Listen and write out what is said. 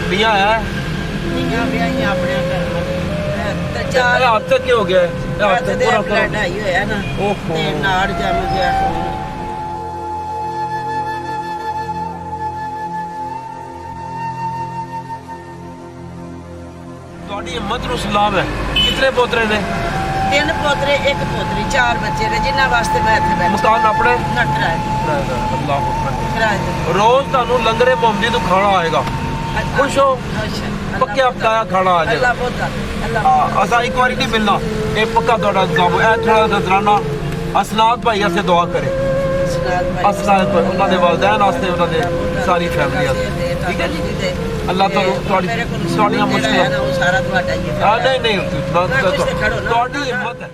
मियाँ है ਨੀਆਂ ਵਿਆਹੀਆਂ ਆਪਣੇ ਘਰ ਤੇ ਚਾਰ हाथ तक क्या हो गया है ਹੱਥ ਦੇ ਬਲੱਡ ਆਈ ਹੋਇਆ ਨਾ ओहो ਤੇ ਨਾੜ ਜੰਮ ਗਿਆ ਤੁਹਾਡੀ ਹਿੰਮਤ ਨੂੰ ਸਲਾਮ ਹੈ ਕਿਤਨੇ ਪੋਤਰੇ ਨੇ 3 ਪੋਤਰੇ 1 ਪੋਤਰੀ 4 ਬੱਚੇ ਨੇ ਜਿਨ੍ਹਾਂ ਵਾਸਤੇ ਮੈਂ ਇੱਥੇ ਬੈਠੀ ਮਕਾਨ ਆਪਣੇ ਨਟਰਾ ਅੱਲਾਹੁ ਅਕਬਰ ਕਿਰਾਏ ਰੋਜ਼ ਤੁਹਾਨੂੰ ਲੰਗਰੇ ਮੁਹੰਮਦੀ ਤੋਂ ਖਾਣਾ ਆਏਗਾ ਖੁਸ਼ ਹੋ ਪੱਕਿਆ ਪਕਾਇਆ ਖਾਣਾ ਆ ਜਾਏਗਾ ਅੱਲਾ ਬੋਤਾ ਅੱਲਾ ਹਾਂ ਅਸਾਂ ਇੱਕ ਵਾਰੀ ਨਹੀਂ ਮਿਲਣਾ ਇਹ ਪੱਕਾ ਤੁਹਾਡਾ ਇੰਤਜ਼ਾਮ ਹੈ ਥੋੜਾ ਨਜ਼ਰਾਨਾ ਅਸਨਾਦ ਭਾਈ ਵਾਸਤੇ ਦੁਆ ਕਰੇ ਅਸਨਾਦ ਭਾਈ ਉਹਨਾਂ ਦੇ ਵਾਲਿदैन ਵਾਸਤੇ ਉਹਨਾਂ ਦੇ ਸਾਰੀ ਫੈਮਿਲੀ ਵਾਸਤੇ ਠੀਕ ਹੈ ਜੀ ਅੱਲਾਹ ਤੁਹਾਨੂੰ ਤੁਹਾਡੀਆਂ ਮੁਸ਼ਕਲਾਂ ਉਹ ਸਾਰਾ ਤੁਹਾਡਾ ਹੀ ਹੈ ਨਹੀਂ ਤੁਹਾਡੀ ਹਿੰਮਤ ਹੈ